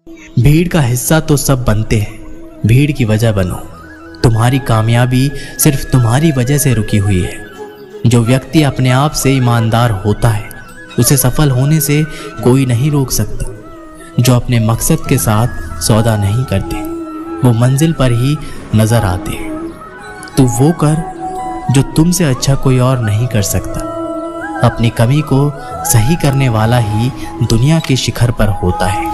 भीड़ का हिस्सा तो सब बनते हैं, भीड़ की वजह बनो। तुम्हारी कामयाबी सिर्फ तुम्हारी वजह से रुकी हुई है। जो व्यक्ति अपने आप से ईमानदार होता है उसे सफल होने से कोई नहीं रोक सकता। जो अपने मकसद के साथ सौदा नहीं करते वो मंजिल पर ही नजर आते हैं। तू वो कर जो तुमसे अच्छा कोई और नहीं कर सकता। अपनी कमी को सही करने वाला ही दुनिया के शिखर पर होता है।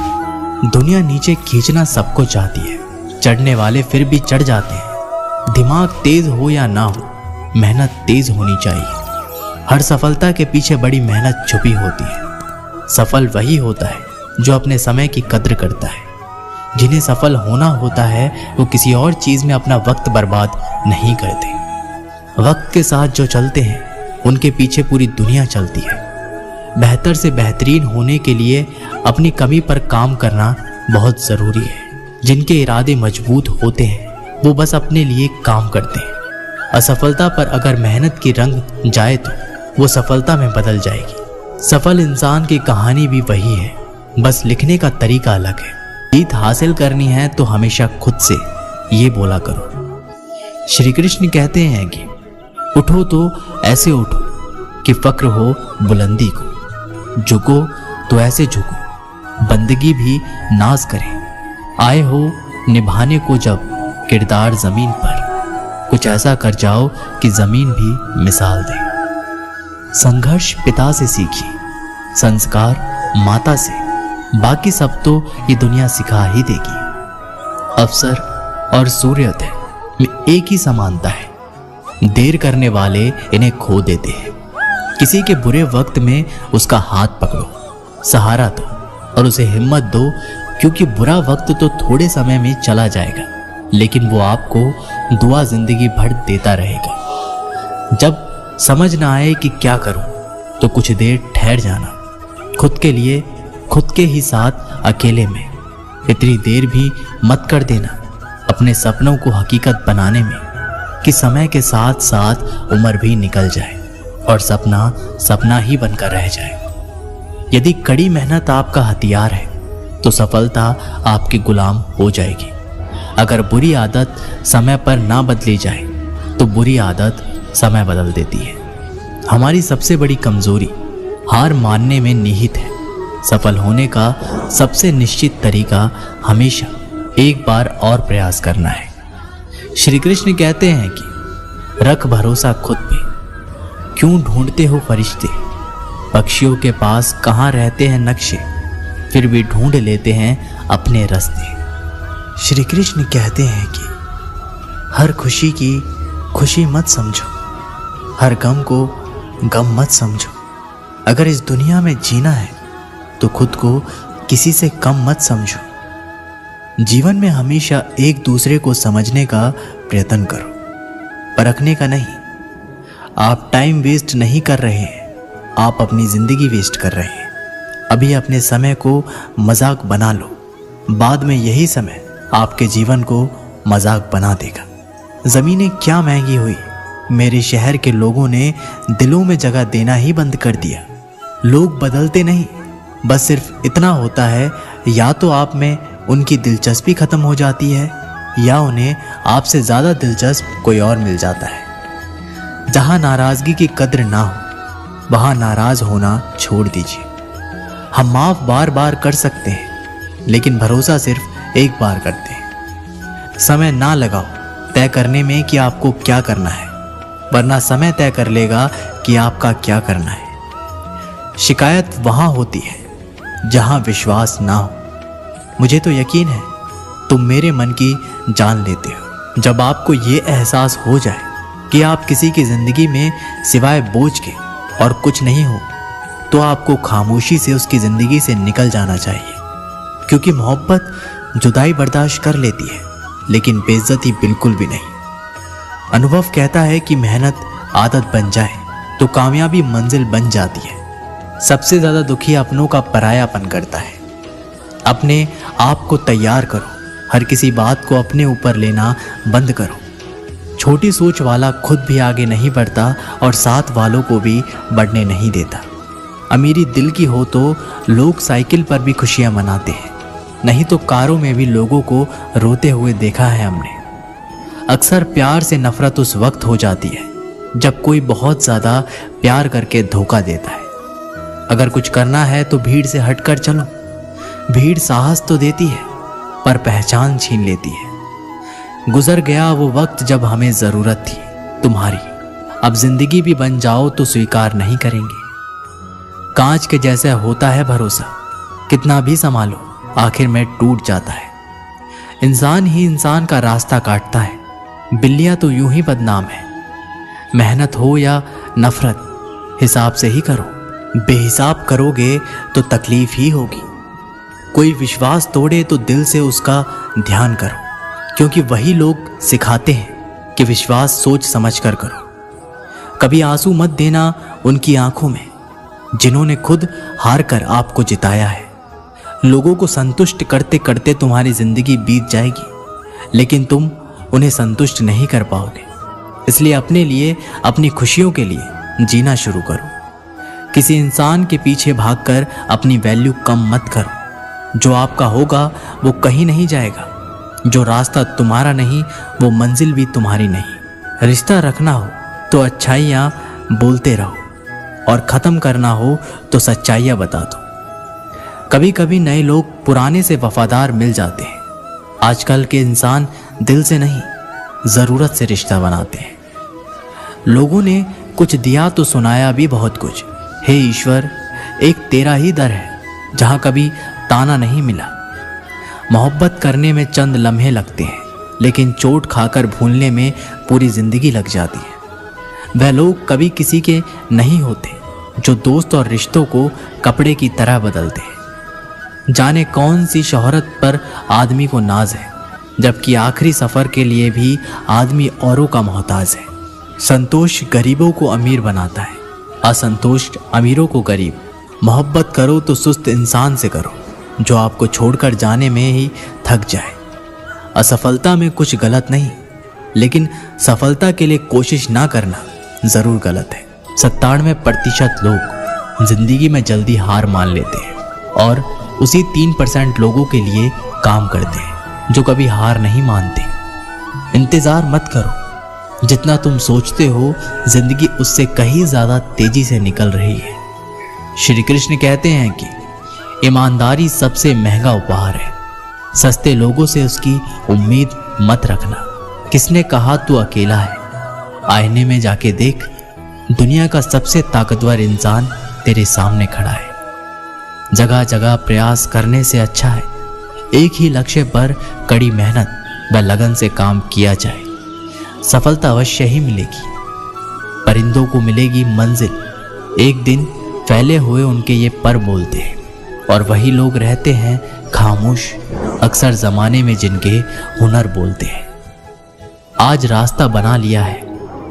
दुनिया नीचे खींचना सबको चाहती है, चढ़ने वाले फिर भी चढ़ जाते हैं। दिमाग तेज हो या ना हो, मेहनत तेज होनी चाहिए। हर सफलता के पीछे बड़ी मेहनत छुपी होती है। सफल वही होता है जो अपने समय की कद्र करता है। जिन्हें सफल होना होता है वो किसी और चीज में अपना वक्त बर्बाद नहीं करते। वक्त के साथ जो चलते हैं उनके पीछे पूरी दुनिया चलती है। बेहतर से बेहतरीन होने के लिए अपनी कमी पर काम करना बहुत ज़रूरी है। जिनके इरादे मजबूत होते हैं वो बस अपने लिए काम करते हैं। असफलता पर अगर मेहनत की रंग जाए तो वो सफलता में बदल जाएगी। सफल इंसान की कहानी भी वही है, बस लिखने का तरीका अलग है। जीत हासिल करनी है तो हमेशा खुद से ये बोला करो। श्री कृष्ण कहते हैं कि उठो तो ऐसे उठो कि फक्र हो बुलंदी को, झुको तो ऐसे झुको बंदगी भी नाज करे। आए हो निभाने को जब किरदार जमीन पर, कुछ ऐसा कर जाओ कि जमीन भी मिसाल दे। संघर्ष पिता से सीखिए, संस्कार माता से, बाकी सब तो ये दुनिया सिखा ही देगी। अवसर और सूर्योदय में एक ही समानता है। देर करने वाले इन्हें खो देते हैं। किसी के बुरे वक्त में उसका हाथ पकड़ो, सहारा दो और उसे हिम्मत दो, क्योंकि बुरा वक्त तो थोड़े समय में चला जाएगा लेकिन वो आपको दुआ जिंदगी भर देता रहेगा। जब समझ ना आए कि क्या करूं तो कुछ देर ठहर जाना, खुद के लिए खुद के ही साथ अकेले में। इतनी देर भी मत कर देना अपने सपनों को हकीकत बनाने में कि समय के साथ साथ उम्र भी निकल जाए और सपना सपना ही बनकर रह जाए। यदि कड़ी मेहनत आपका हथियार है तो सफलता आपकी गुलाम हो जाएगी। अगर बुरी आदत समय पर ना बदली जाए तो बुरी आदत समय बदल देती है। हमारी सबसे बड़ी कमजोरी हार मानने में निहित है। सफल होने का सबसे निश्चित तरीका हमेशा एक बार और प्रयास करना है। श्री कृष्ण कहते हैं कि रख भरोसा खुद पे, क्यों ढूंढते हो फरिश्ते। पक्षियों के पास कहाँ रहते हैं नक्शे, फिर भी ढूंढ लेते हैं अपने रास्ते। श्री कृष्ण कहते हैं कि हर खुशी की खुशी मत समझो, हर गम को गम मत समझो। अगर इस दुनिया में जीना है तो खुद को किसी से कम मत समझो। जीवन में हमेशा एक दूसरे को समझने का प्रयत्न करो, परखने का नहीं। आप टाइम वेस्ट नहीं कर रहे हैं, आप अपनी जिंदगी वेस्ट कर रहे हैं। अभी अपने समय को मजाक बना लो, बाद में यही समय आपके जीवन को मजाक बना देगा। ज़मीनें क्या महंगी हुई, मेरे शहर के लोगों ने दिलों में जगह देना ही बंद कर दिया। लोग बदलते नहीं, बस सिर्फ इतना होता है या तो आप में उनकी दिलचस्पी खत्म हो जाती है या उन्हें आपसे ज़्यादा दिलचस्प कोई और मिल जाता है। जहाँ नाराज़गी की कद्र ना हो वहाँ नाराज़ होना छोड़ दीजिए। हम माफ़ बार बार कर सकते हैं लेकिन भरोसा सिर्फ एक बार करते हैं। समय ना लगाओ तय करने में कि आपको क्या करना है, वरना समय तय कर लेगा कि आपका क्या करना है। शिकायत वहाँ होती है जहाँ विश्वास ना हो। मुझे तो यकीन है तुम मेरे मन की जान लेते हो। जब आपको ये एहसास हो जाए कि आप किसी की ज़िंदगी में सिवाय बोझ के और कुछ नहीं हो तो आपको खामोशी से उसकी ज़िंदगी से निकल जाना चाहिए। क्योंकि मोहब्बत जुदाई बर्दाश्त कर लेती है लेकिन बेइज्जती बिल्कुल भी नहीं। अनुभव कहता है कि मेहनत आदत बन जाए तो कामयाबी मंजिल बन जाती है। सबसे ज़्यादा दुखी अपनों का परायापन करता है। अपने आप को तैयार करो, हर किसी बात को अपने ऊपर लेना बंद करो। छोटी सोच वाला खुद भी आगे नहीं बढ़ता और साथ वालों को भी बढ़ने नहीं देता। अमीरी दिल की हो तो लोग साइकिल पर भी खुशियां मनाते हैं, नहीं तो कारों में भी लोगों को रोते हुए देखा है हमने। अक्सर प्यार से नफरत उस वक्त हो जाती है जब कोई बहुत ज़्यादा प्यार करके धोखा देता है। अगर कुछ करना है तो भीड़ से हटकर चलो। भीड़ साहस तो देती है पर पहचान छीन लेती है। गुजर गया वो वक्त जब हमें ज़रूरत थी तुम्हारी। अब जिंदगी भी बन जाओ तो स्वीकार नहीं करेंगे। कांच के जैसा होता है भरोसा, कितना भी संभालो आखिर में टूट जाता है। इंसान ही इंसान का रास्ता काटता है, बिल्लियां तो यूं ही बदनाम है। मेहनत हो या नफरत हिसाब से ही करो, बेहिसाब करोगे तो तकलीफ ही होगी। कोई विश्वास तोड़े तो दिल से उसका ध्यान करो, क्योंकि वही लोग सिखाते हैं कि विश्वास सोच समझ कर करो। कभी आंसू मत देना उनकी आंखों में जिन्होंने खुद हार कर आपको जिताया है। लोगों को संतुष्ट करते करते तुम्हारी जिंदगी बीत जाएगी, लेकिन तुम उन्हें संतुष्ट नहीं कर पाओगे। इसलिए अपने लिए, अपनी खुशियों के लिए जीना शुरू करो। किसी इंसान के पीछे भागकर अपनी वैल्यू कम मत करो। जो आपका होगा वो कहीं नहीं जाएगा। जो रास्ता तुम्हारा नहीं वो मंजिल भी तुम्हारी नहीं। रिश्ता रखना हो तो अच्छाइयाँ बोलते रहो, और ख़त्म करना हो तो सच्चाइयाँ बता दो। कभी कभी नए लोग पुराने से वफादार मिल जाते हैं। आजकल के इंसान दिल से नहीं, ज़रूरत से रिश्ता बनाते हैं। लोगों ने कुछ दिया तो सुनाया भी बहुत कुछ। हे ईश्वर, एक तेरा ही दर है जहाँ कभी ताना नहीं मिला। मोहब्बत करने में चंद लम्हे लगते हैं, लेकिन चोट खाकर भूलने में पूरी ज़िंदगी लग जाती है। वह लोग कभी किसी के नहीं होते जो दोस्त और रिश्तों को कपड़े की तरह बदलते हैं। जाने कौन सी शोहरत पर आदमी को नाज है, जबकि आखिरी सफ़र के लिए भी आदमी औरों का मोहताज है। संतोष गरीबों को अमीर बनाता है, असंतोष अमीरों को गरीब। मोहब्बत करो तो सुस्त इंसान से करो जो आपको छोड़कर जाने में ही थक जाए। असफलता में कुछ गलत नहीं, लेकिन सफलता के लिए कोशिश ना करना ज़रूर गलत है। 97% लोग जिंदगी में जल्दी हार मान लेते हैं और उसी 3% लोगों के लिए काम करते हैं जो कभी हार नहीं मानते। इंतज़ार मत करो, जितना तुम सोचते हो जिंदगी उससे कहीं ज़्यादा तेजी से निकल रही है। श्री कृष्ण कहते हैं कि ईमानदारी सबसे महंगा उपहार है। सस्ते लोगों से उसकी उम्मीद मत रखना। किसने कहा तू अकेला है? आईने में जाके देख, दुनिया का सबसे ताकतवर इंसान तेरे सामने खड़ा है। जगह जगह प्रयास करने से अच्छा है एक ही लक्ष्य पर कड़ी मेहनत व लगन से काम किया जाए। सफलता अवश्य ही मिलेगी। परिंदों को मिलेगी मंजिल। एक दिन फैले हुए उनके ये पर बोलते हैं, और वही लोग रहते हैं खामोश अक्सर ज़माने में जिनके हुनर बोलते हैं। आज रास्ता बना लिया है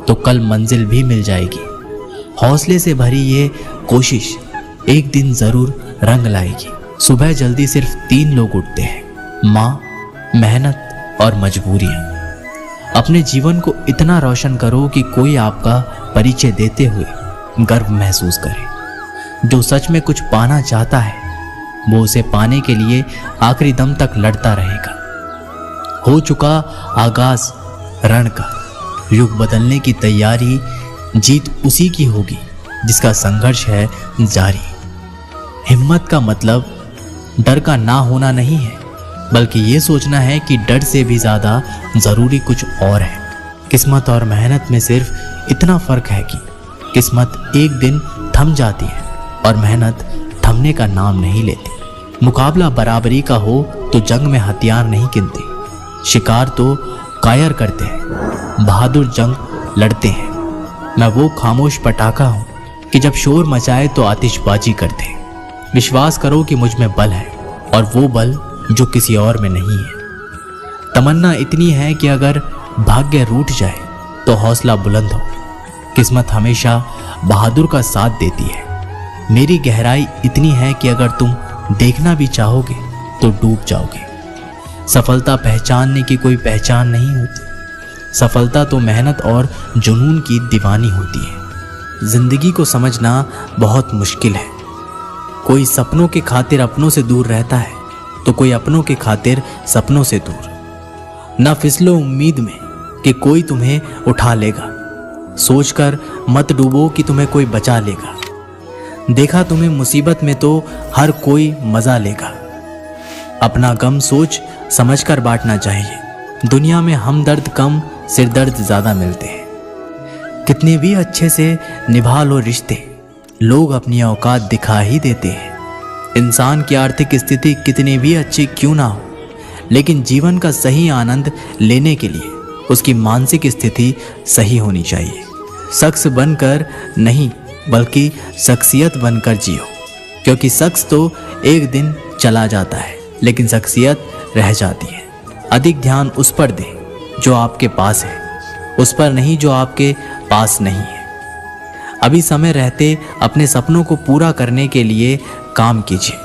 तो कल मंजिल भी मिल जाएगी। हौसले से भरी ये कोशिश एक दिन ज़रूर रंग लाएगी। सुबह जल्दी सिर्फ 3 लोग उठते हैं, माँ, मेहनत और मजबूरियाँ। अपने जीवन को इतना रोशन करो कि कोई आपका परिचय देते हुए गर्व महसूस करे। जो सच में कुछ पाना चाहता है वो उसे पाने के लिए आखिरी दम तक लड़ता रहेगा। हो चुका आगाज रण का, युग बदलने की तैयारी, जीत उसी की होगी जिसका संघर्ष है जारी। हिम्मत का मतलब डर का ना होना नहीं है, बल्कि ये सोचना है कि डर से भी ज़्यादा ज़रूरी कुछ और है। किस्मत और मेहनत में सिर्फ इतना फ़र्क है कि किस्मत एक दिन थम जाती है और मेहनत थमने का नाम नहीं लेती। मुकाबला बराबरी का हो तो जंग में हथियार नहीं गिनते। शिकार तो कायर करते हैं, बहादुर जंग लड़ते हैं। मैं वो खामोश पटाखा हूँ कि जब शोर मचाए तो आतिशबाजी करते हैं। विश्वास करो कि मुझ में बल है, और वो बल जो किसी और में नहीं है। तमन्ना इतनी है कि अगर भाग्य रूठ जाए तो हौसला बुलंद हो। किस्मत हमेशा बहादुर का साथ देती है। मेरी गहराई इतनी है कि अगर तुम देखना भी चाहोगे तो डूब जाओगे। सफलता पहचानने की कोई पहचान नहीं होती। सफलता तो मेहनत और जुनून की दीवानी होती है। जिंदगी को समझना बहुत मुश्किल है। कोई सपनों के खातिर अपनों से दूर रहता है तो कोई अपनों के खातिर सपनों से दूर। न फिसलो उम्मीद में कि कोई तुम्हें उठा लेगा, सोचकर मत डूबो कि तुम्हें कोई बचा लेगा। देखा तुम्हें मुसीबत में तो हर कोई मजा लेगा। अपना गम सोच समझकर बांटना चाहिए। दुनिया में हमदर्द कम, सिरदर्द ज्यादा मिलते हैं। कितने भी अच्छे से निभा लो रिश्ते, लोग अपनी औकात दिखा ही देते हैं। इंसान की आर्थिक स्थिति कितनी भी अच्छी क्यों ना हो, लेकिन जीवन का सही आनंद लेने के लिए उसकी मानसिक स्थिति सही होनी चाहिए। शख्स बनकर नहीं, बल्कि शख्सियत बनकर जियो, क्योंकि शख्स तो एक दिन चला जाता है, लेकिन शख्सियत रह जाती है। अधिक ध्यान उस पर दें जो आपके पास है, उस पर नहीं जो आपके पास नहीं है। अभी समय रहते अपने सपनों को पूरा करने के लिए काम कीजिए,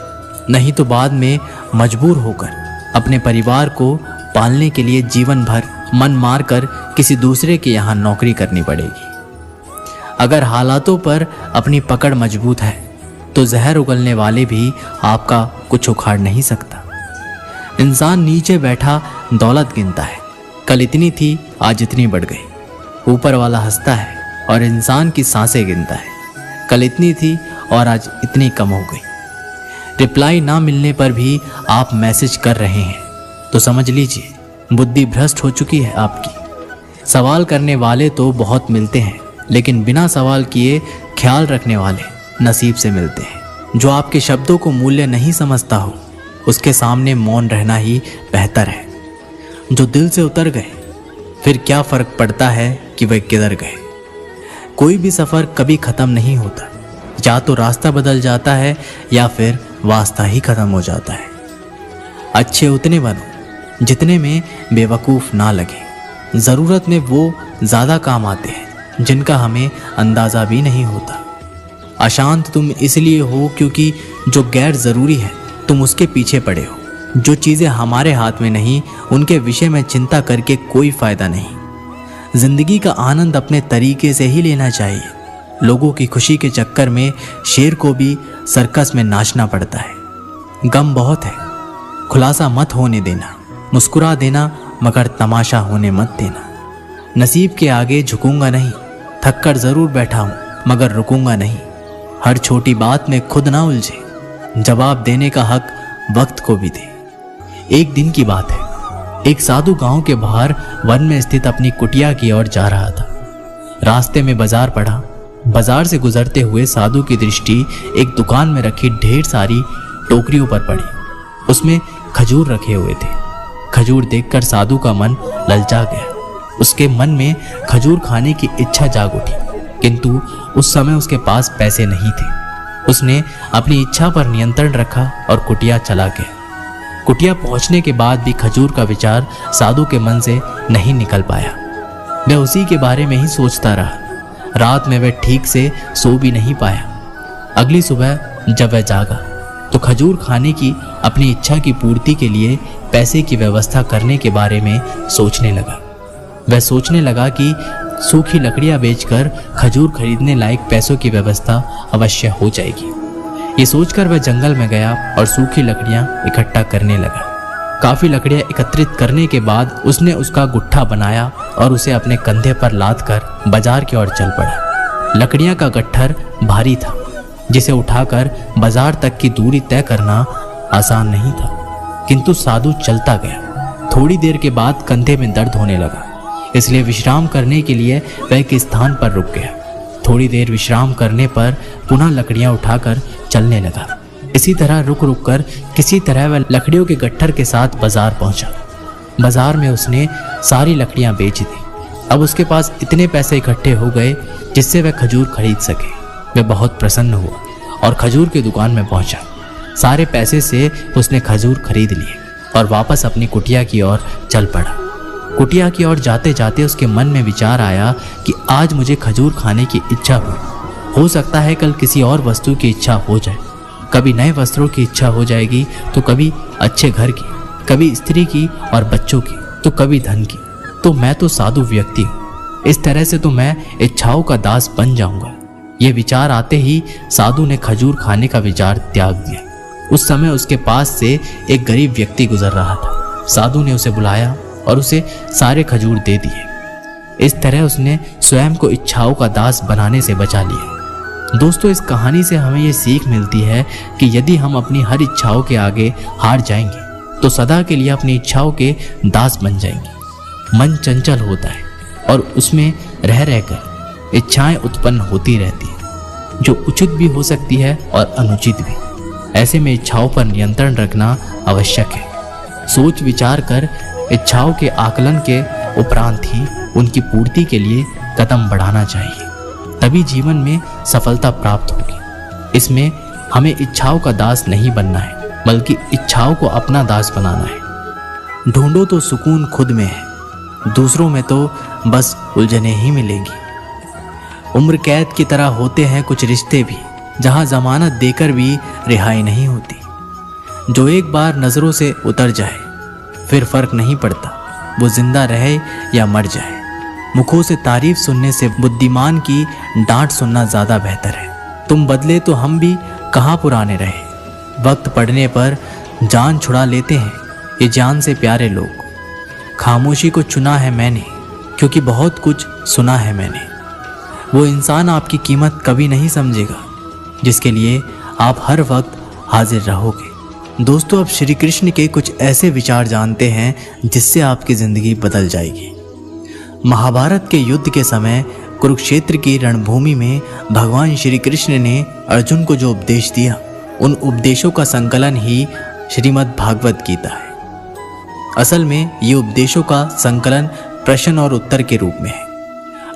नहीं तो बाद में मजबूर होकर अपने परिवार को पालने के लिए जीवन भर मन मार कर किसी दूसरे के यहाँ नौकरी करनी पड़ेगी। अगर हालातों पर अपनी पकड़ मजबूत है तो जहर उगलने वाले भी आपका कुछ उखाड़ नहीं सकता। इंसान नीचे बैठा दौलत गिनता है, कल इतनी थी आज इतनी बढ़ गई। ऊपर वाला हंसता है और इंसान की सांसें गिनता है, कल इतनी थी और आज इतनी कम हो गई। रिप्लाई ना मिलने पर भी आप मैसेज कर रहे हैं तो समझ लीजिए बुद्धि भ्रष्ट हो चुकी है आपकी। सवाल करने वाले तो बहुत मिलते हैं, लेकिन बिना सवाल किए ख्याल रखने वाले नसीब से मिलते हैं। जो आपके शब्दों को मूल्य नहीं समझता हो, उसके सामने मौन रहना ही बेहतर है। जो दिल से उतर गए, फिर क्या फर्क पड़ता है कि वह किधर गए। कोई भी सफ़र कभी ख़त्म नहीं होता, या तो रास्ता बदल जाता है या फिर वास्ता ही ख़त्म हो जाता है। अच्छे उतने बनो जितने में बेवकूफ़ ना लगे। ज़रूरत में वो ज़्यादा काम आते हैं जिनका हमें अंदाज़ा भी नहीं होता। अशांत तुम इसलिए हो क्योंकि जो गैर ज़रूरी है तुम उसके पीछे पड़े हो। जो चीज़ें हमारे हाथ में नहीं, उनके विषय में चिंता करके कोई फ़ायदा नहीं। ज़िंदगी का आनंद अपने तरीके से ही लेना चाहिए। लोगों की खुशी के चक्कर में शेर को भी सर्कस में नाचना पड़ता है। गम बहुत है, खुलासा मत होने देना। मुस्कुरा देना मगर तमाशा होने मत देना। नसीब के आगे झुकूंगा नहीं, थक कर ज़रूर बैठा हूँ मगर रुकूंगा नहीं। हर छोटी बात में खुद ना उलझे, जवाब देने का हक वक्त को भी दे। एक दिन की बात है, एक साधु गांव के बाहर वन में स्थित अपनी कुटिया की ओर जा रहा था। रास्ते में बाजार पड़ा। बाजार से गुजरते हुए साधु की दृष्टि एक दुकान में रखी ढेर सारी टोकरियों पर पड़ी। उसमें खजूर रखे हुए थे। खजूर देखकर साधु का मन ललचा गया। उसके मन में खजूर खाने की इच्छा जाग उठी, किंतु उस समय उसके पास पैसे नहीं थे। उसने अपनी इच्छा पर नियंत्रण रखा और कुटिया चला गया। कुटिया पहुंचने के बाद भी खजूर का विचार साधु के मन से नहीं निकल पाया। वह उसी के बारे में ही सोचता रहा। रात में वह ठीक से सो भी नहीं पाया। अगली सुबह जब वह जागा तो खजूर खाने की अपनी इच्छा की पूर्ति के लिए पैसे की व्यवस्था करने के बारे में सोचने लगा। वह सोचने लगा कि सूखी लकड़ियां बेचकर खजूर खरीदने लायक पैसों की व्यवस्था अवश्य हो जाएगी। ये सोचकर वह जंगल में गया और सूखी लकड़ियां इकट्ठा करने लगा। काफ़ी लकड़ियां एकत्रित करने के बाद उसने उसका गुट्ठा बनाया और उसे अपने कंधे पर लादकर बाजार की ओर चल पड़ा। लकड़ियां का गट्ठर भारी था, जिसे उठाकर बाजार तक की दूरी तय करना आसान नहीं था, किंतु साधु चलता गया। थोड़ी देर के बाद कंधे में दर्द होने लगा, इसलिए विश्राम करने के लिए वह एक स्थान पर रुक गया। थोड़ी देर विश्राम करने पर पुनः लकड़ियां उठाकर चलने लगा। इसी तरह रुक रुक कर किसी तरह वह लकड़ियों के गट्ठर के साथ बाजार पहुंचा। बाजार में उसने सारी लकड़ियां बेच दी। अब उसके पास इतने पैसे इकट्ठे हो गए जिससे वह खजूर खरीद सके। वह बहुत प्रसन्न हुआ और खजूर की दुकान में पहुंचा। सारे पैसे से उसने खजूर खरीद लिए और वापस अपनी कुटिया की ओर चल पड़ा। कुटिया की ओर जाते जाते उसके मन में विचार आया कि आज मुझे खजूर खाने की इच्छा हुई। हो सकता है कल किसी और वस्तु की इच्छा हो जाए। कभी नए वस्त्रों की इच्छा हो जाएगी तो कभी अच्छे घर की, कभी स्त्री की और बच्चों की, तो कभी धन की। तो मैं तो साधु व्यक्ति हूँ, इस तरह से तो मैं इच्छाओं का दास बन जाऊंगा। ये विचार आते ही साधु ने खजूर खाने का विचार त्याग दिया। उस समय उसके पास से एक गरीब व्यक्ति गुजर रहा था। साधु ने उसे बुलाया और उसे सारे खजूर दे दिए। इस तरह उसने स्वयं को इच्छाओं का दास बनाने से बचा लिया। दोस्तों, इस कहानी से हमें ये सीख मिलती है कि यदि हम अपनी हर इच्छाओं के आगे हार जाएंगे तो सदा के लिए अपनी इच्छाओं के दास बन जाएंगे। मन चंचल होता है और उसमें रह रहकर इच्छाएं उत्पन्न होती रहती हैं, जो उचित भी हो सकती है और अनुचित भी। ऐसे में इच्छाओं पर नियंत्रण रखना आवश्यक है। सोच विचार कर इच्छाओं के आकलन के उपरांत ही उनकी पूर्ति के लिए कदम बढ़ाना चाहिए, तभी जीवन में सफलता प्राप्त होगी। इसमें हमें इच्छाओं का दास नहीं बनना है, बल्कि इच्छाओं को अपना दास बनाना है। ढूंढो तो सुकून खुद में है, दूसरों में तो बस उलझने ही मिलेंगी। उम्र कैद की तरह होते हैं कुछ रिश्ते भी, जहां जमानत देकर भी रिहाई नहीं होती। जो एक बार नजरों से उतर जाए फिर फर्क नहीं पड़ता वो जिंदा रहे या मर जाए। मुखों से तारीफ सुनने से बुद्धिमान की डांट सुनना ज्यादा बेहतर है। तुम बदले तो हम भी कहाँ पुराने रहे। वक्त पड़ने पर जान छुड़ा लेते हैं ये जान से प्यारे लोग। खामोशी को चुना है मैंने, क्योंकि बहुत कुछ सुना है मैंने। वो इंसान आपकी कीमत कभी नहीं समझेगा जिसके लिए आप हर वक्त हाजिर रहोगे। दोस्तों, अब श्री कृष्ण के कुछ ऐसे विचार जानते हैं जिससे आपकी जिंदगी बदल जाएगी। महाभारत के युद्ध के समय कुरुक्षेत्र की रणभूमि में भगवान श्री कृष्ण ने अर्जुन को जो उपदेश दिया, उन उपदेशों का संकलन ही श्रीमद् भागवत गीता है। असल में ये उपदेशों का संकलन प्रश्न और उत्तर के रूप में है।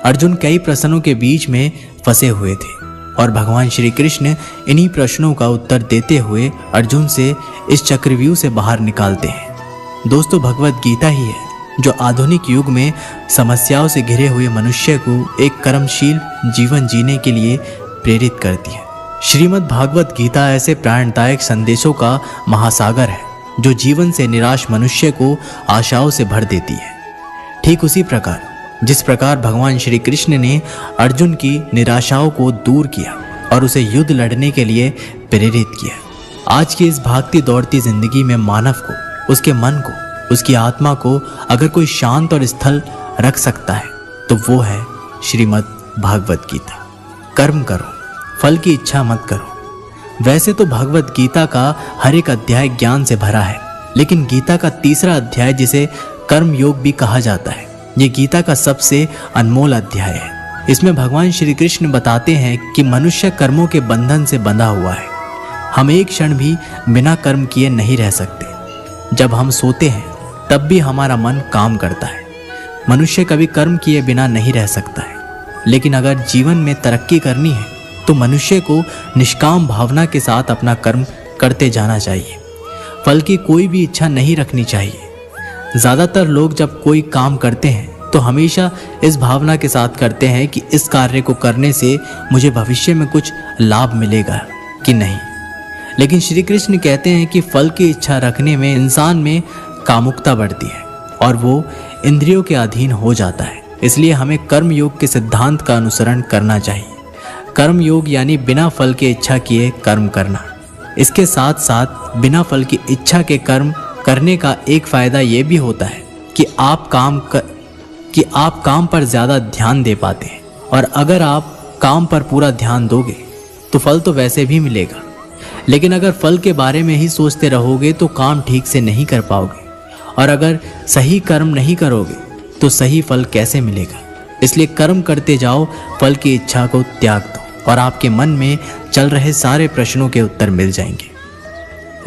अर्जुन कई प्रश्नों के बीच में फंसे हुए थे और भगवान श्री कृष्ण इन्हीं प्रश्नों का उत्तर देते हुए अर्जुन से इस चक्रव्यूह से बाहर निकालते हैं। दोस्तों, भगवत गीता ही है जो आधुनिक युग में समस्याओं से घिरे हुए मनुष्य को एक कर्मशील जीवन जीने के लिए प्रेरित करती है। श्रीमद् भागवत गीता ऐसे प्राणदायक संदेशों का महासागर है जो जीवन से निराश मनुष्य को आशाओं से भर देती है। ठीक उसी प्रकार जिस प्रकार भगवान श्री कृष्ण ने अर्जुन की निराशाओं को दूर किया और उसे युद्ध लड़ने के लिए प्रेरित किया। आज की इस भागती दौड़ती जिंदगी में मानव को, उसके मन को, उसकी आत्मा को अगर कोई शांत और स्थल रख सकता है तो वो है श्रीमद् भागवत गीता। कर्म करो, फल की इच्छा मत करो। वैसे तो भगवत गीता का हर एक अध्याय ज्ञान से भरा है, लेकिन गीता का तीसरा अध्याय जिसे कर्म योग भी कहा जाता है, ये गीता का सबसे अनमोल अध्याय है। इसमें भगवान श्री कृष्ण बताते हैं कि मनुष्य कर्मों के बंधन से बंधा हुआ है। हम एक क्षण भी बिना कर्म किए नहीं रह सकते। जब हम सोते हैं तब भी हमारा मन काम करता है। मनुष्य कभी कर्म किए बिना नहीं रह सकता है, लेकिन अगर जीवन में तरक्की करनी है तो मनुष्य को निष्काम भावना के साथ अपना कर्म करते जाना चाहिए। फल की कोई भी इच्छा नहीं रखनी चाहिए। ज़्यादातर लोग जब कोई काम करते हैं तो हमेशा इस भावना के साथ करते हैं कि इस कार्य को करने से मुझे भविष्य में कुछ लाभ मिलेगा कि नहीं। लेकिन श्री कृष्ण कहते हैं कि फल की इच्छा रखने में इंसान में कामुकता बढ़ती है और वो इंद्रियों के अधीन हो जाता है। इसलिए हमें कर्म योग के सिद्धांत का अनुसरण करना चाहिए। कर्म योग यानी बिना फल के इच्छा किए कर्म करना। इसके साथ साथ बिना फल की इच्छा के कर्म करने का एक फ़ायदा ये भी होता है कि आप काम पर ज़्यादा ध्यान दे पाते हैं, और अगर आप काम पर पूरा ध्यान दोगे तो फल तो वैसे भी मिलेगा। लेकिन अगर फल के बारे में ही सोचते रहोगे तो काम ठीक से नहीं कर पाओगे, और अगर सही कर्म नहीं करोगे तो सही फल कैसे मिलेगा। इसलिए कर्म करते जाओ, फल की इच्छा को त्याग दो और आपके मन में चल रहे सारे प्रश्नों के उत्तर मिल जाएंगे।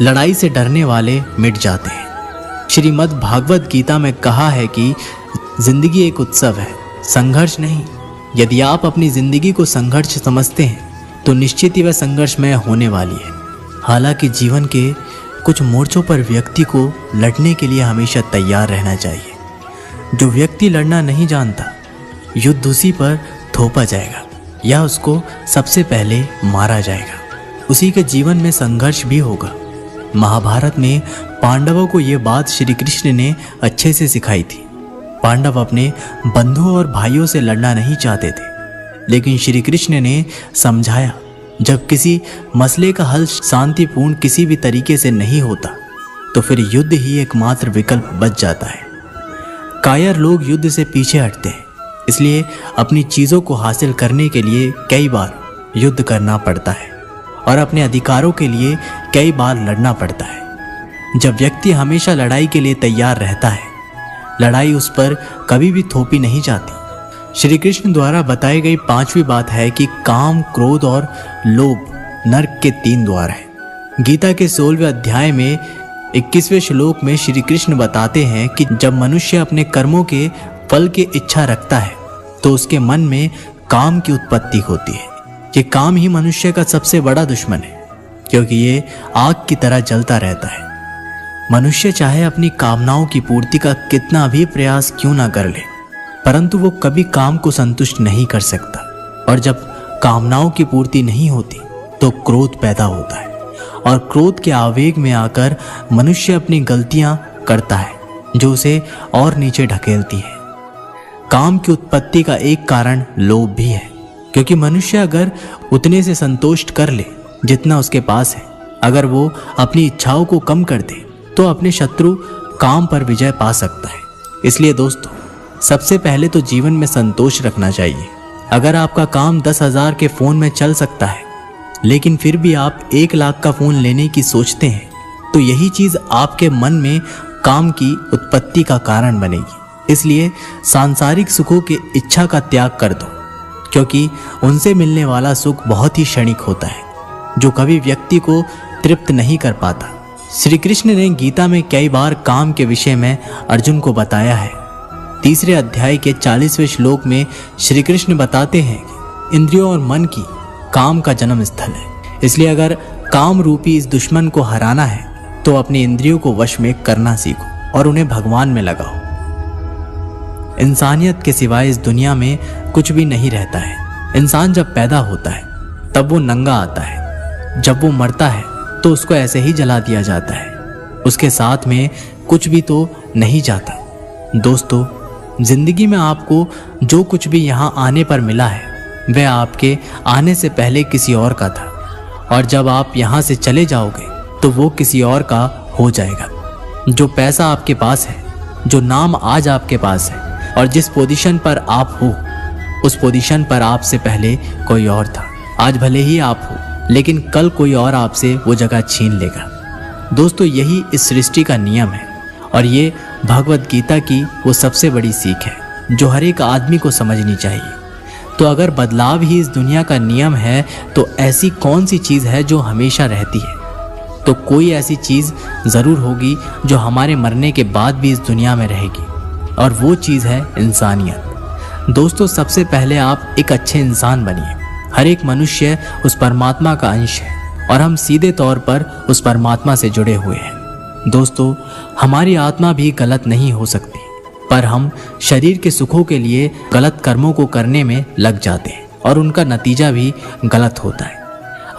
लड़ाई से डरने वाले मिट जाते हैं। श्रीमद् भागवत गीता में कहा है कि जिंदगी एक उत्सव है, संघर्ष नहीं। यदि आप अपनी जिंदगी को संघर्ष समझते हैं तो निश्चित ही वह संघर्षमय होने वाली है। हालांकि जीवन के कुछ मोर्चों पर व्यक्ति को लड़ने के लिए हमेशा तैयार रहना चाहिए। जो व्यक्ति लड़ना नहीं जानता, युद्ध उसी पर थोपा जाएगा या उसको सबसे पहले मारा जाएगा। उसी के जीवन में संघर्ष भी होगा। महाभारत में पांडवों को ये बात श्री कृष्ण ने अच्छे से सिखाई थी। पांडव अपने बंधुओं और भाइयों से लड़ना नहीं चाहते थे, लेकिन श्री कृष्ण ने समझाया, जब किसी मसले का हल शांतिपूर्ण किसी भी तरीके से नहीं होता तो फिर युद्ध ही एकमात्र विकल्प बच जाता है। कायर लोग युद्ध से पीछे हटते हैं, इसलिए अपनी चीज़ों को हासिल करने के लिए कई बार युद्ध करना पड़ता है और अपने अधिकारों के लिए कई बार लड़ना पड़ता है। जब व्यक्ति हमेशा लड़ाई के लिए तैयार रहता है, लड़ाई उस पर कभी भी थोपी नहीं जाती। श्री कृष्ण द्वारा बताई गई 5वीं बात है कि काम, क्रोध और लोभ नरक के 3 द्वार हैं। गीता के 16वें अध्याय में 21वें श्लोक में श्री कृष्ण बताते हैं कि जब मनुष्य अपने कर्मों के फल की इच्छा रखता है तो उसके मन में काम की उत्पत्ति होती है। ये काम ही मनुष्य का सबसे बड़ा दुश्मन है, क्योंकि ये आग की तरह जलता रहता है। मनुष्य चाहे अपनी कामनाओं की पूर्ति का कितना भी प्रयास क्यों ना कर ले, परंतु वो कभी काम को संतुष्ट नहीं कर सकता। और जब कामनाओं की पूर्ति नहीं होती तो क्रोध पैदा होता है और क्रोध के आवेग में आकर मनुष्य अपनी गलतियां करता है जो उसे और नीचे ढकेलती है। काम की उत्पत्ति का एक कारण लोभ भी है, क्योंकि मनुष्य अगर उतने से संतुष्ट कर ले जितना उसके पास है, अगर वो अपनी इच्छाओं को कम कर दे तो अपने शत्रु काम पर विजय पा सकता है। इसलिए दोस्तों, सबसे पहले तो जीवन में संतोष रखना चाहिए। अगर आपका काम 10,000 के फ़ोन में चल सकता है, लेकिन फिर भी आप 1 लाख का फ़ोन लेने की सोचते हैं, तो यही चीज़ आपके मन में काम की उत्पत्ति का कारण बनेगी। इसलिए सांसारिक सुखों की इच्छा का त्याग कर दो, क्योंकि उनसे मिलने वाला सुख बहुत ही क्षणिक होता है, जो कभी व्यक्ति को तृप्त नहीं कर पाता। श्री कृष्ण ने गीता में कई बार काम के विषय में अर्जुन को बताया है। 3रे अध्याय के 40वें श्लोक में श्री कृष्ण बताते हैं कि इंद्रियों और मन की काम का जन्म स्थल है। इसलिए अगर काम रूपी इस दुश्मन को हराना है तो अपनी इंद्रियों को वश में करना सीखो और उन्हें भगवान में लगाओ। इंसानियत के सिवाय इस दुनिया में कुछ भी नहीं रहता है। इंसान जब पैदा होता है तब वो नंगा आता है, जब वो मरता है तो उसको ऐसे ही जला दिया जाता है, उसके साथ में कुछ भी तो नहीं जाता। दोस्तों, जिंदगी में आपको जो कुछ भी यहाँ आने पर मिला है वह आपके आने से पहले किसी और का था, और जब आप यहाँ से चले जाओगे तो वो किसी और का हो जाएगा। जो पैसा आपके पास है, जो नाम आज आपके पास है और जिस पोजीशन पर आप हो, उस पोजीशन पर आपसे पहले कोई और था। आज भले ही आप हो, लेकिन कल कोई और आपसे वो जगह छीन लेगा। दोस्तों, यही इस सृष्टि का नियम है और ये भगवत गीता की वो सबसे बड़ी सीख है जो हर एक आदमी को समझनी चाहिए। तो अगर बदलाव ही इस दुनिया का नियम है तो ऐसी कौन सी चीज़ है जो हमेशा रहती है? तो कोई ऐसी चीज़ ज़रूर होगी जो हमारे मरने के बाद भी इस दुनिया में रहेगी, और वो चीज़ है इंसानियत। दोस्तों, सबसे पहले आप एक अच्छे इंसान बनिए। हर एक मनुष्य उस परमात्मा का अंश है और हम सीधे तौर पर उस परमात्मा से जुड़े हुए हैं। दोस्तों, हमारी आत्मा भी गलत नहीं हो सकती, पर हम शरीर के सुखों के लिए गलत कर्मों को करने में लग जाते हैं और उनका नतीजा भी गलत होता है।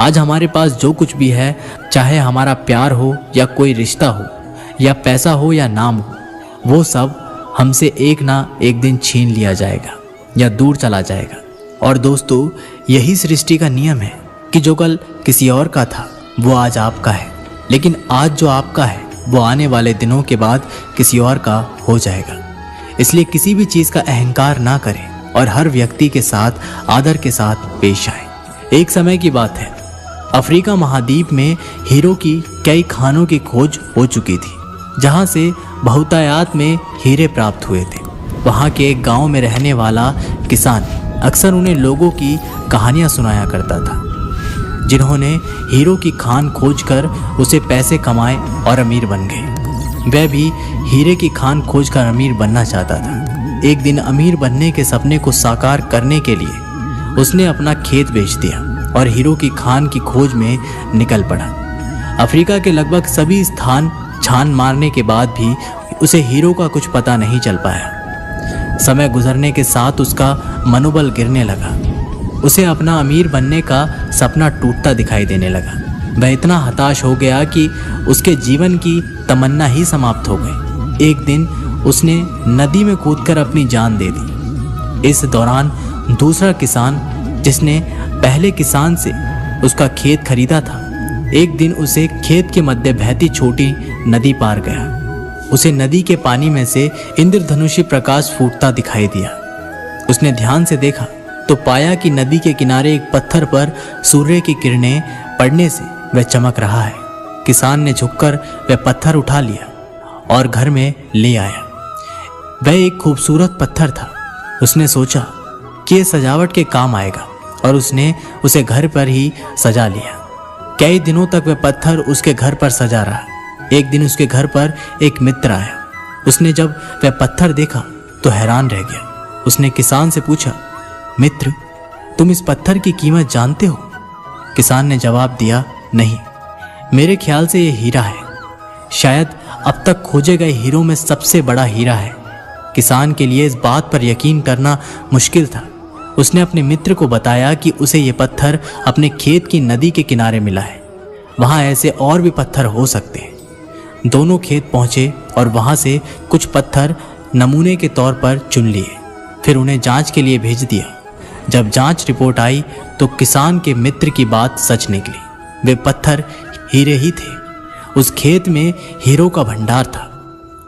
आज हमारे पास जो कुछ भी है, चाहे हमारा प्यार हो या कोई रिश्ता हो या पैसा हो या नाम हो, वो सब हमसे एक ना एक दिन छीन लिया जाएगा या दूर चला जाएगा। और दोस्तों, यही सृष्टि का नियम है कि जो कल किसी और का था वो आज आपका है, लेकिन आज जो आपका है वो आने वाले दिनों के बाद किसी और का हो जाएगा। इसलिए किसी भी चीज़ का अहंकार ना करें और हर व्यक्ति के साथ आदर के साथ पेश आए। एक समय की बात है, अफ्रीका महाद्वीप में हीरो की कई खानों की खोज हो चुकी थी, जहाँ से बहुतायत में हीरे प्राप्त हुए थे। वहाँ के एक गांव में रहने वाला किसान अक्सर उन्हें लोगों की कहानियाँ सुनाया करता था, जिन्होंने हीरो की खान खोजकर उसे पैसे कमाए और अमीर बन गए। वह भी हीरे की खान खोजकर अमीर बनना चाहता था। एक दिन अमीर बनने के सपने को साकार करने के लिए उसने अपना खेत बेच दिया और हीरो की खान की खोज में निकल पड़ा। अफ्रीका के लगभग सभी स्थान छान मारने के बाद भी उसे हीरो का कुछ पता नहीं चल पाया। समय गुजरने के साथ उसका मनोबल गिरने लगा। उसे अपना अमीर बनने का सपना टूटता दिखाई देने लगा। वह इतना हताश हो गया कि उसके जीवन की तमन्ना ही समाप्त हो गई। एक दिन उसने नदी में कूदकर अपनी जान दे दी। इस दौरान दूसरा किसान, जिसने पहले किसान से उसका खेत खरीदा था। एक दिन उसे खेत के मध्य बहती छोटी नदी पार गया। उसे नदी के पानी में से इंद्रधनुषी प्रकाश फूटता दिखाई दिया। उसने ध्यान से देखा तो पाया कि नदी के किनारे एक पत्थर पर सूर्य की किरणें पड़ने से वह चमक रहा है। किसान ने झुककर वह पत्थर उठा लिया और घर में ले आया। वह एक खूबसूरत पत्थर था। उसने सोचा कि यह सजावट के काम आएगा और उसने उसे घर पर ही सजा लिया। कई दिनों तक वह पत्थर उसके घर पर सजा रहा। एक दिन उसके घर पर एक मित्र आया। उसने जब वह पत्थर देखा तो हैरान रह गया। उसने किसान से पूछा, मित्र, तुम इस पत्थर की कीमत जानते हो? किसान ने जवाब दिया, नहीं, मेरे ख्याल से यह हीरा है। शायद अब तक खोजे गए हीरों में सबसे बड़ा हीरा है। किसान के लिए इस बात पर यकीन करना मुश्किल था। उसने अपने मित्र को बताया कि उसे यह पत्थर अपने खेत की नदी के किनारे मिला है। वहां ऐसे और भी पत्थर हो सकते हैं। दोनों खेत पहुंचे और वहां से कुछ पत्थर नमूने के तौर पर चुन लिए। फिर उन्हें जांच के लिए भेज दिया। जब जांच रिपोर्ट आई तो किसान के मित्र की बात सच निकली। वे पत्थर हीरे ही थे। उस खेत में हीरों का भंडार था।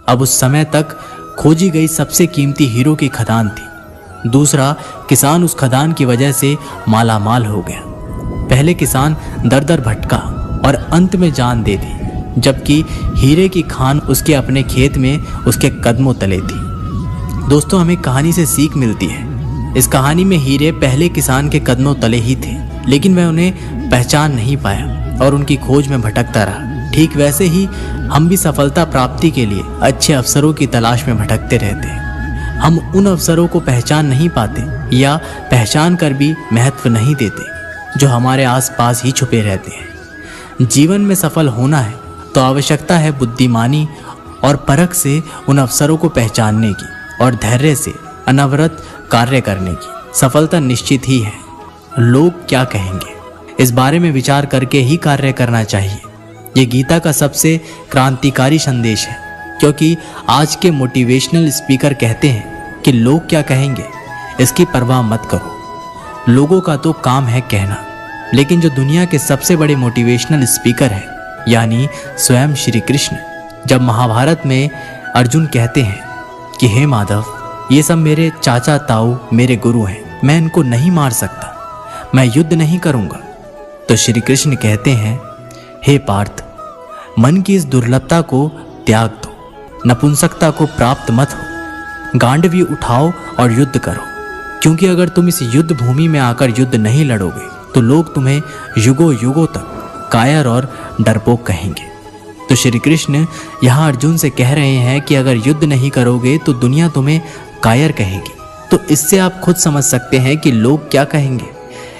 अब उस समय तक खोजी गई सबसे कीमती हीरो की खदान थी। दूसरा, किसान उस खदान की वजह से माला माल हो गया। पहले किसान दर दर भटका और अंत में जान दे दी, जबकि हीरे की खान उसके अपने खेत में उसके कदमों तले थी। दोस्तों, हमें कहानी से सीख मिलती है। इस कहानी में हीरे पहले किसान के कदमों तले ही थे, लेकिन वह उन्हें पहचान नहीं पाया और उनकी खोज में भटकता रहा। ठीक वैसे ही हम भी सफलता प्राप्ति के लिए अच्छे अवसरों की तलाश में भटकते रहते हैं। हम उन अवसरों को पहचान नहीं पाते या पहचान कर भी महत्व नहीं देते जो हमारे आसपास ही छुपे रहते हैं। जीवन में सफल होना है तो आवश्यकता है बुद्धिमानी और परख से उन अवसरों को पहचानने की और धैर्य से अनवरत कार्य करने की। सफलता निश्चित ही है। लोग क्या कहेंगे, इस बारे में विचार करके ही कार्य करना चाहिए। ये गीता का सबसे क्रांतिकारी संदेश है, क्योंकि आज के मोटिवेशनल स्पीकर कहते हैं कि लोग क्या कहेंगे इसकी परवाह मत करो। लोगों का तो काम है कहना, लेकिन जो दुनिया के सबसे बड़े मोटिवेशनल स्पीकर है, यानी स्वयं श्री कृष्ण, जब महाभारत में अर्जुन कहते हैं कि हे माधव, ये सब मेरे चाचा ताऊ मेरे गुरु हैं, मैं इनको नहीं मार सकता, मैं युद्ध नहीं करूंगा, तो श्री कृष्ण कहते हैं, हे पार्थ, मन की इस दुर्लभता को त्याग दो, नपुंसकता को प्राप्त मत हो, गांडवी उठाओ और युद्ध करो। क्योंकि अगर तुम इस युद्ध भूमि में आकर युद्ध नहीं लड़ोगे तो लोग तुम्हें युगों युगों तक कायर और डरपोक कहेंगे। तो श्री कृष्ण यहाँ अर्जुन से कह रहे हैं कि अगर युद्ध नहीं करोगे तो दुनिया तुम्हें कायर कहेगी। तो इससे आप खुद समझ सकते हैं कि लोग क्या कहेंगे।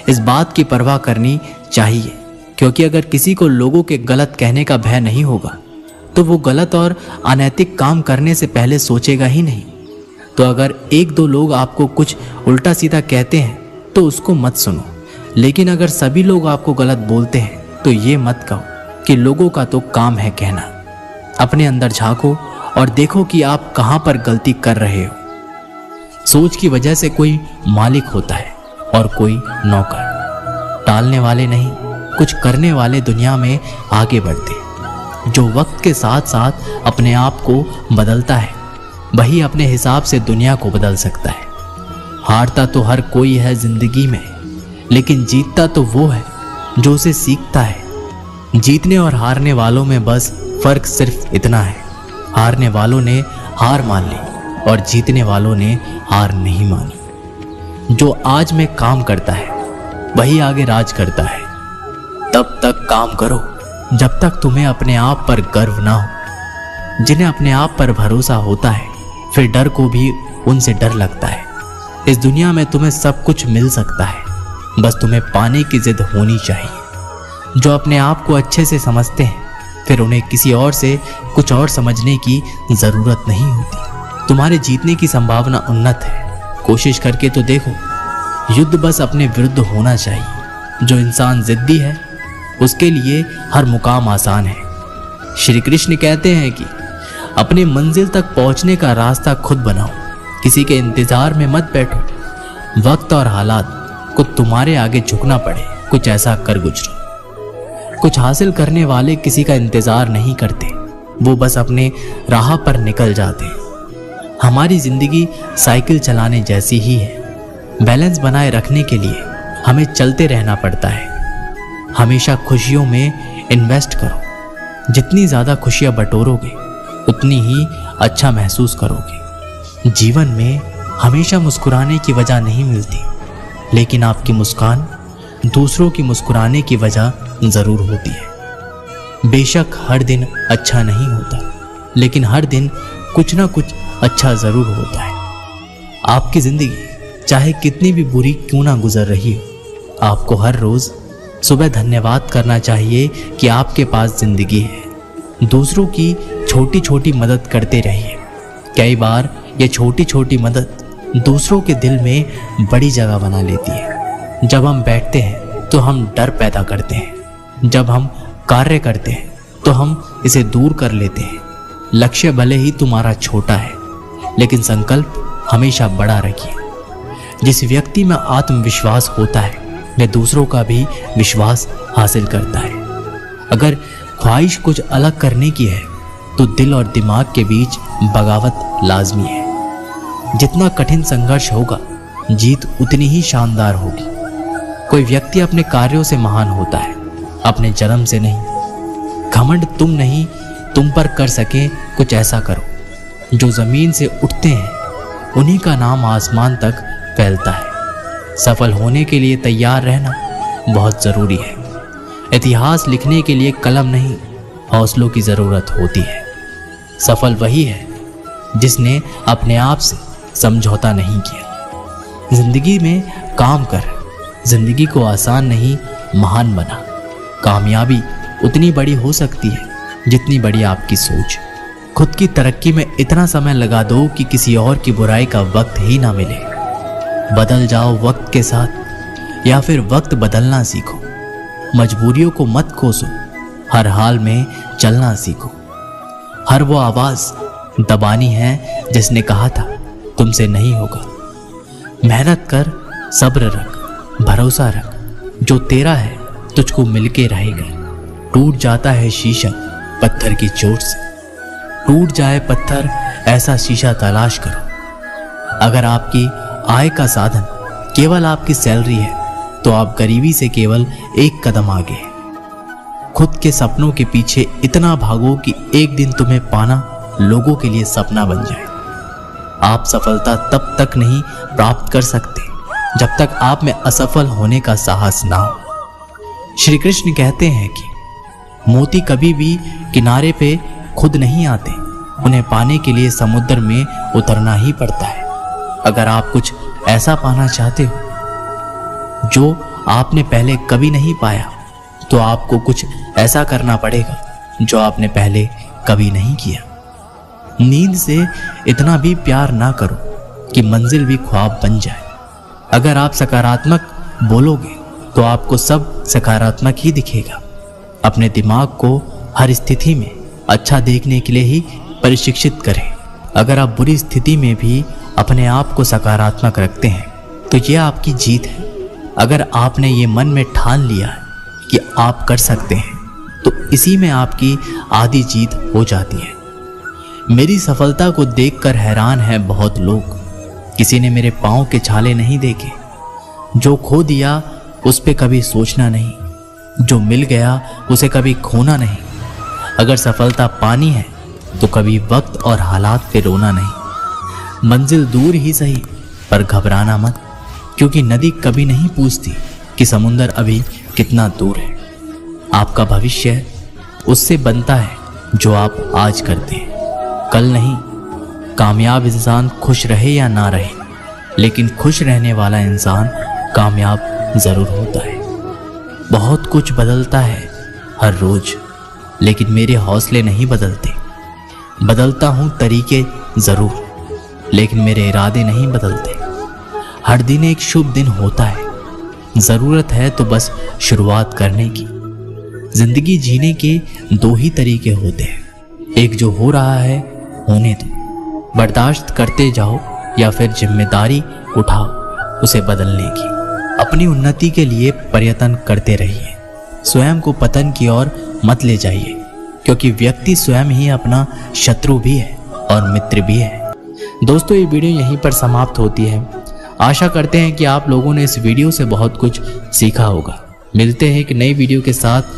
इस बात की परवाह करनी चाहिए, क्योंकि अगर किसी को लोगों के गलत कहने का भय नहीं होगा तो वो गलत और अनैतिक काम करने से पहले सोचेगा ही नहीं। तो अगर एक दो लोग आपको कुछ उल्टा सीधा कहते हैं तो उसको मत सुनो, लेकिन अगर सभी लोग आपको गलत बोलते हैं तो ये मत कहो कि लोगों का तो काम है कहना। अपने अंदर झांको और देखो कि आप कहाँ पर गलती कर रहे हो। सोच की वजह से कोई मालिक होता है और कोई नौकर। टालने वाले नहीं, कुछ करने वाले दुनिया में आगे बढ़ते। जो वक्त के साथ साथ अपने आप को बदलता है, वही अपने हिसाब से दुनिया को बदल सकता है। हारता तो हर कोई है जिंदगी में, लेकिन जीतता तो वो है जो उसे सीखता है। जीतने और हारने वालों में बस फर्क सिर्फ इतना है, हारने वालों ने हार मान ली और जीतने वालों ने हार नहीं मानी। जो आज में काम करता है वही आगे राज करता है। तब तक काम करो जब तक तुम्हें अपने आप पर गर्व ना हो। जिन्हें अपने आप पर भरोसा होता है फिर डर को भी उनसे डर लगता है। इस दुनिया में तुम्हें सब कुछ मिल सकता है, बस तुम्हें पाने की जिद होनी चाहिए। जो अपने आप को अच्छे से समझते हैं फिर उन्हें किसी और से कुछ और समझने की ज़रूरत नहीं होती। तुम्हारे जीतने की संभावना उन्नत है, कोशिश करके तो देखो। युद्ध बस अपने विरुद्ध होना चाहिए। जो इंसान जिद्दी है उसके लिए हर मुकाम आसान है। श्री कृष्ण कहते हैं कि अपने मंजिल तक पहुंचने का रास्ता खुद बनाओ, किसी के इंतजार में मत बैठो। वक्त और हालात को तुम्हारे आगे झुकना पड़े, कुछ ऐसा कर गुजरो। कुछ हासिल करने वाले किसी का इंतजार नहीं करते, वो बस अपने राह पर निकल जाते हैं। हमारी जिंदगी साइकिल चलाने जैसी ही है। बैलेंस बनाए रखने के लिए हमें चलते रहना पड़ता है। हमेशा खुशियों में इन्वेस्ट करो। जितनी ज़्यादा खुशियाँ बटोरोगे उतनी ही अच्छा महसूस करोगे। जीवन में हमेशा मुस्कुराने की वजह नहीं मिलती, लेकिन आपकी मुस्कान दूसरों की मुस्कुराने की वजह ज़रूर होती है। बेशक हर दिन अच्छा नहीं होता, लेकिन हर दिन कुछ ना कुछ अच्छा ज़रूर होता है। आपकी ज़िंदगी चाहे कितनी भी बुरी क्यों ना गुजर रही हो, आपको हर रोज़ सुबह धन्यवाद करना चाहिए कि आपके पास ज़िंदगी है। दूसरों की छोटी छोटी मदद करते रहिए। कई बार ये छोटी छोटी मदद दूसरों के दिल में बड़ी जगह बना लेती है। जब हम बैठते हैं तो हम डर पैदा करते हैं। जब हम कार्य करते हैं तो हम इसे दूर कर लेते हैं। लक्ष्य भले ही तुम्हारा छोटा है, लेकिन संकल्प हमेशा बड़ा रखिए। जिस व्यक्ति में आत्मविश्वास होता है वह दूसरों का भी विश्वास हासिल करता है। अगर ख्वाहिश कुछ अलग करने की है तो दिल और दिमाग के बीच बगावत लाजमी है। जितना कठिन संघर्ष होगा, जीत उतनी ही शानदार होगी। कोई व्यक्ति अपने कार्यों से महान होता है, अपने जन्म से नहीं। घमंड तुम नहीं, तुम पर कर सके कुछ ऐसा करो। जो जमीन से उठते हैं उन्हीं का नाम आसमान तक फैलता है। सफल होने के लिए तैयार रहना बहुत ज़रूरी है। इतिहास लिखने के लिए कलम नहीं, हौसलों की ज़रूरत होती है। सफल वही है जिसने अपने आप से समझौता नहीं किया। जिंदगी में काम कर, जिंदगी को आसान नहीं महान बना। कामयाबी उतनी बड़ी हो सकती है जितनी बड़ी आपकी सोच। खुद की तरक्की में इतना समय लगा दो कि किसी और की बुराई का वक्त ही ना मिले। बदल जाओ वक्त के साथ, या फिर वक्त बदलना सीखो। मजबूरियों को मत कोसो, हर हाल में चलना सीखो। हर वो आवाज़ दबानी है जिसने कहा था तुमसे नहीं होगा। मेहनत कर, सब्र रख, भरोसा रख। जो तेरा है तुझको मिलके रहेगा। टूट जाता है शीशा पत्थर की चोट से। टूट जाए पत्थर, ऐसा शीशा तलाश करो। अगर आपकी आय का साधन केवल आपकी सैलरी है तो आप गरीबी से केवल एक कदम आगे हैं। खुद के सपनों के पीछे इतना भागो कि एक दिन तुम्हें पाना लोगों के लिए सपना बन जाए। आप सफलता तब तक नहीं प्राप्त कर सकते जब तक आप में असफल होने का साहस ना हो। श्री कृष्ण कहते हैं कि मोती कभी भी किनारे पे खुद नहीं आते, उन्हें पाने के लिए समुद्र में उतरना ही पड़ता है। अगर आप कुछ ऐसा पाना चाहते हो जो आपने पहले कभी नहीं पाया, तो आपको कुछ ऐसा करना पड़ेगा जो आपने पहले कभी नहीं किया। नींद से इतना भी प्यार ना करो कि मंजिल भी ख्वाब बन जाए। अगर आप सकारात्मक बोलोगे तो आपको सब सकारात्मक ही दिखेगा। अपने दिमाग को हर स्थिति में अच्छा देखने के लिए ही प्रशिक्षित करें। अगर आप बुरी स्थिति में भी अपने आप को सकारात्मक रखते हैं तो यह आपकी जीत है। अगर आपने ये मन में ठान लिया है कि आप कर सकते हैं, तो इसी में आपकी आधी जीत हो जाती है। मेरी सफलता को देखकर हैरान है बहुत लोग। किसी ने मेरे पाँव के छाले नहीं देखे। जो खो दिया उस पे कभी सोचना नहीं, जो मिल गया उसे कभी खोना नहीं। अगर सफलता पानी है तो कभी वक्त और हालात पे रोना नहीं। मंजिल दूर ही सही, पर घबराना मत, क्योंकि नदी कभी नहीं पूछती कि समुंदर अभी कितना दूर है। आपका भविष्य उससे बनता है जो आप आज करते हैं, कल नहीं। कामयाब इंसान खुश रहे या ना रहे, लेकिन खुश रहने वाला इंसान कामयाब ज़रूर होता है। बहुत कुछ बदलता है हर रोज़, लेकिन मेरे हौसले नहीं बदलते। बदलता हूँ तरीके ज़रूर, लेकिन मेरे इरादे नहीं बदलते। हर दिन एक शुभ दिन होता है। ज़रूरत है तो बस शुरुआत करने की। ज़िंदगी जीने के दो ही तरीके होते हैं, एक जो हो रहा है होने दो, बर्दाश्त करते जाओ, या फिर जिम्मेदारी उठाओ उसे बदलने की। अपनी उन्नति के लिए प्रयत्न करते रहिए। स्वयं को पतन की ओर मत ले जाइए, क्योंकि व्यक्ति स्वयं ही अपना शत्रु भी है और मित्र भी है। दोस्तों, ये वीडियो यहीं पर समाप्त होती है। आशा करते हैं कि आप लोगों ने इस वीडियो से बहुत कुछ सीखा होगा। मिलते हैं एक नई वीडियो के साथ।